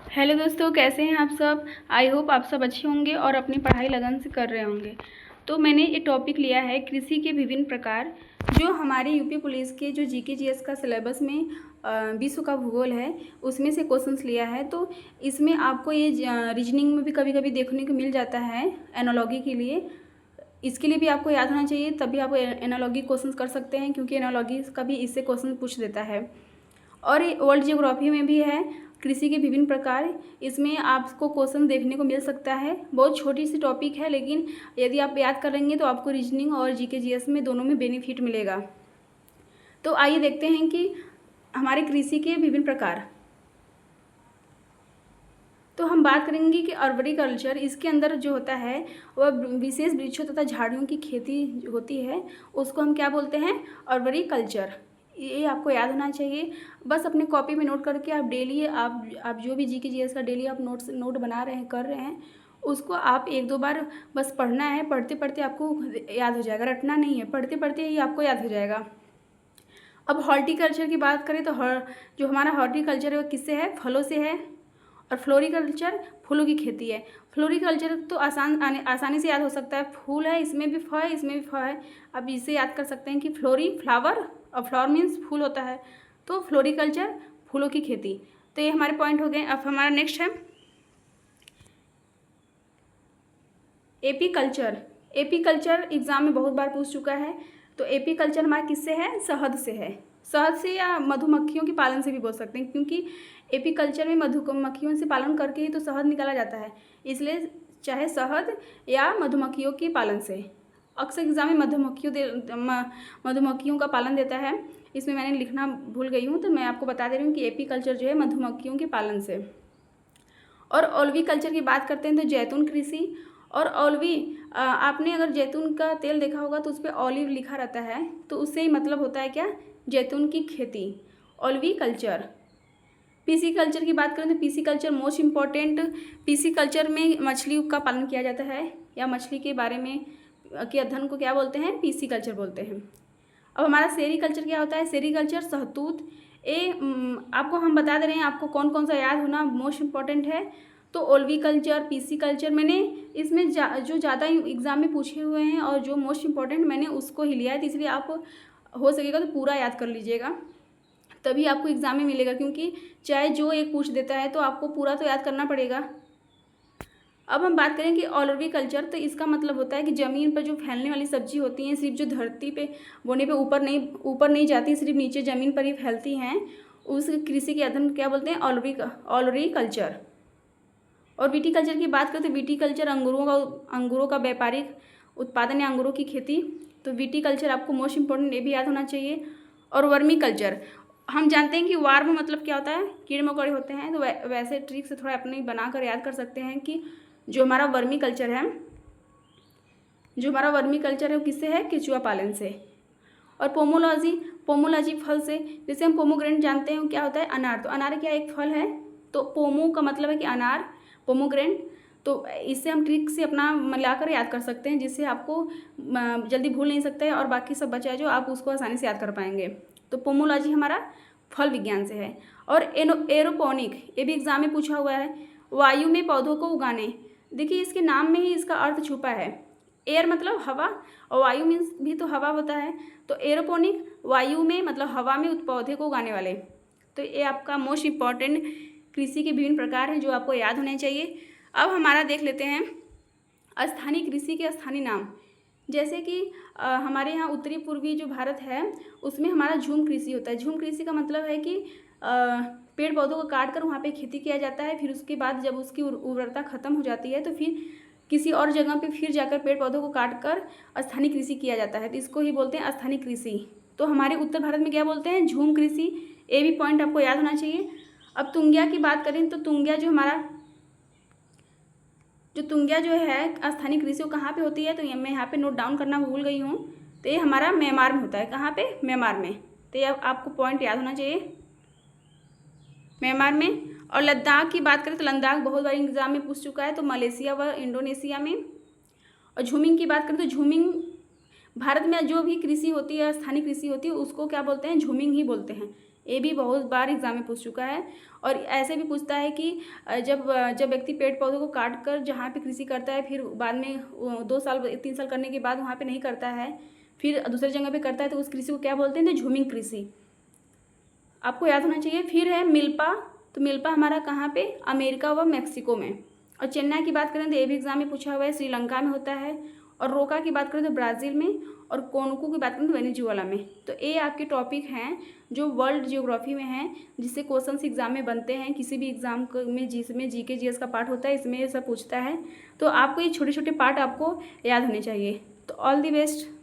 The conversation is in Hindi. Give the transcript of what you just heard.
हेलो दोस्तों, कैसे हैं आप सब। आई होप आप सब अच्छे होंगे और अपनी पढ़ाई लगन से कर रहे होंगे। तो मैंने ये टॉपिक लिया है कृषि के विभिन्न प्रकार, जो हमारे यूपी पुलिस के जो जीके जीएस का सिलेबस में विश्व का भूगोल है उसमें से क्वेश्चंस लिया है। तो इसमें आपको ये रीजनिंग में भी कभी कभी देखने को मिल जाता है एनालॉगी के लिए। इसके लिए भी आपको याद होना चाहिए, तभी आप एनालॉगी क्वेश्चंस कर सकते हैं, क्योंकि एनालॉगी का भी इससे क्वेश्चन पूछ देता है। और वर्ल्ड जियोग्राफी में भी है कृषि के विभिन्न प्रकार। इसमें आपको क्वेश्चन देखने को मिल सकता है। बहुत छोटी सी टॉपिक है, लेकिन यदि आप याद करेंगे तो आपको रीजनिंग और जीके जीएस में दोनों में बेनिफिट मिलेगा। तो आइए देखते हैं कि हमारे कृषि के विभिन्न प्रकार। तो हम बात करेंगे कि अर्बरिकल्चर, इसके अंदर जो होता है वह विशेष वृक्षों तथा झाड़ियों की खेती होती है, उसको हम क्या बोलते हैं, अर्बरिकल्चर। ये आपको याद होना चाहिए। बस अपने कॉपी में नोट करके आप डेली आप जो भी जीके जीएस का डेली आप नोट बना रहे हैं, कर रहे हैं, उसको आप एक दो बार बस पढ़ना है। पढ़ते पढ़ते आपको याद हो जाएगा, रटना नहीं है, पढ़ते पढ़ते ही आपको याद हो जाएगा। अब हॉर्टिकल्चर की बात करें तो जो हमारा हॉर्टिकल्चर है वो किससे है, फलों से है। और फ्लोरिकल्चर फूलों की खेती है। फ्लोरिकल्चर तो आसानी से याद हो सकता है, फूल है, इसमें भी फ है, इसमें भी फ है। अब इसे याद कर सकते हैं कि फ्लोरी फ्लावर, और फ्लावर मीन्स फूल होता है, तो फ्लोरिकल्चर फूलों की खेती। तो ये हमारे पॉइंट हो गए। अब हमारा नेक्स्ट है AP culture. AP culture exam में बहुत बार पूछ चुका है। तो एपी कल्चर हमारा किससे है, शहद से है। शहद से या मधुमक्खियों के पालन से भी बोल सकते हैं, क्योंकि एपी कल्चर में मधुमक्खियों से पालन करके ही तो शहद निकाला जाता है, इसलिए चाहे शहद या मधुमक्खियों के पालन से। अक्सर एग्जाम में मधुमक्खियों का पालन देता है। इसमें मैंने लिखना भूल गई हूँ, तो मैं आपको बता दे रही हूँ कि एपी कल्चर जो है मधुमक्खियों के पालन से। और ओलवी कल्चर की बात करते हैं तो जैतून कृषि। और ओलवी, आपने अगर जैतून का तेल देखा होगा तो उस पर ऑलिव लिखा रहता है, तो उससे ही मतलब होता है क्या, जैतून की खेती, ओलवी कल्चर। पीसी कल्चर की बात करें तो PC culture most important. PC culture में मछली का पालन किया जाता है, या मछली के बारे में के अध्ययन को क्या बोलते हैं, पीसी कल्चर बोलते हैं। अब हमारा सेरीकल्चर क्या होता है, सेरीकल्चर सहतूत। आपको हम बता दे रहे हैं, आपको कौन कौन सा याद होना मोस्ट इम्पॉर्टेंट है। तो ओल्वी कल्चर, पीसी कल्चर, मैंने इसमें जो ज़्यादा एग्जाम में पूछे हुए हैं और जो मोस्ट इम्पॉर्टेंट मैंने उसको ही लिया है, तो इसलिए आप हो सकेगा तो पूरा याद कर लीजिएगा, तभी आपको एग्जाम में मिलेगा। क्योंकि चाहे जो एक पूछ देता है तो आपको पूरा तो याद करना पड़ेगा। अब हम बात करें कि ओलरी कल्चर, तो इसका मतलब होता है कि ज़मीन पर जो फैलने वाली सब्जी होती हैं, सिर्फ जो धरती पे बोने पे ऊपर नहीं जाती, सिर्फ नीचे ज़मीन पर ही फैलती हैं, उस कृषि के अध्ययन क्या बोलते हैं, ओलरी कल्चर। और विटीकल्चर की बात करें तो विटीकल्चर अंगूरों का व्यापारिक उत्पादन या अंगूरों की खेती। तो विटीकल्चर आपको मोस्ट इम्पोर्टेंट ये भी याद होना चाहिए। और वर्मी कल्चर, हम जानते हैं कि वार्म मतलब क्या होता है, कीड़े मकोड़े होते हैं, तो वैसे ट्रिक से थोड़ा अपने बनाकर याद कर सकते हैं कि जो हमारा वर्मी कल्चर है वो किससे है, केचुआ पालन से। और पोमोलॉजी फल से, जैसे हम पोमोग्रेनेट जानते हैं क्या होता है, अनार। तो अनार क्या एक फल है, तो पोमो का मतलब है कि अनार, पोमोग्रेनेट। तो इससे हम ट्रिक से अपना मिलाकर याद कर सकते हैं, जिससे आपको जल्दी भूल नहीं सकते, और बाकी सब बचा है जो आप उसको आसानी से याद कर पाएंगे। तो पोमोलॉजी हमारा फल विज्ञान से है। और एरोपोनिक, ये भी एग्जाम में पूछा हुआ है, वायु में पौधों को उगाने। देखिए इसके नाम में ही इसका अर्थ छुपा है। एयर मतलब हवा, और वायु मीन्स भी तो हवा होता है। तो एरोपोनिक वायु में मतलब हवा में पौधे को उगाने वाले। तो ये आपका मोस्ट इम्पॉर्टेंट कृषि के विभिन्न प्रकार हैं जो आपको याद होने चाहिए। अब हमारा देख लेते हैं स्थानीय कृषि के स्थानीय नाम। जैसे कि हमारे यहाँ उत्तरी पूर्वी जो भारत है उसमें हमारा झूम कृषि होता है। झूम कृषि का मतलब है कि पेड़ पौधों को काट कर वहाँ पे खेती किया जाता है, फिर उसके बाद जब उसकी उर्वरता खत्म हो जाती है तो फिर किसी और जगह पे फिर जाकर पेड़ पौधों को काट कर स्थानीय कृषि किया जाता है, तो इसको ही बोलते हैं स्थानीय कृषि। तो हमारे उत्तर भारत में क्या बोलते हैं, झूम कृषि। ये भी पॉइंट आपको याद होना चाहिए। अब तुंगिया की बात करें तो तुंगिया जो है स्थानीय कृषि वो कहाँ पे होती है, तो मैं यहाँ पे नोट डाउन करना भूल गई हूँ। तो ये हमारा म्यांमार में होता है। कहाँ पे, म्यांमार में। तो ये आपको पॉइंट याद होना चाहिए, म्यांमार में। और लद्दाख की बात करें तो लद्दाख बहुत बार एग्जाम में पूछ चुका है, तो मलेशिया व इंडोनेशिया में। और झूमिंग की बात करें तो झूमिंग, भारत में जो भी कृषि होती है स्थानीय कृषि होती है उसको क्या बोलते हैं, झूमिंग ही बोलते हैं। ये भी बहुत बार एग्जाम में पूछ चुका है। और ऐसे भी पूछता है कि जब जब व्यक्ति पेड़ पौधों को काट कर जहाँ पे कृषि करता है, फिर बाद में 2 साल 3 साल करने के बाद वहाँ पे नहीं करता है, फिर दूसरी जगह पे करता है, तो उस कृषि को क्या बोलते हैं? तो झूमिंग कृषि, आपको याद होना चाहिए। फिर है मिल्पा, तो मिल्पा हमारा कहाँ पे? अमेरिका व मैक्सिको में। और चेन्नई की बात करें तो ये भी एग्जाम में पूछा हुआ है, श्रीलंका में होता है। और रोका की बात करें तो ब्राज़ील में, और कोनकू की बात करें तो वेनेजुएला में। तो ये आपके टॉपिक हैं जो वर्ल्ड जियोग्राफी में हैं, जिससे क्वेश्चंस एग्जाम में बनते हैं। किसी भी एग्जाम में जिसमें जीके जीएस का पार्ट होता है, इसमें ये सब पूछता है। तो आपको ये छोटे छोटे पार्ट आपको याद होने चाहिए। तो ऑल द बेस्ट।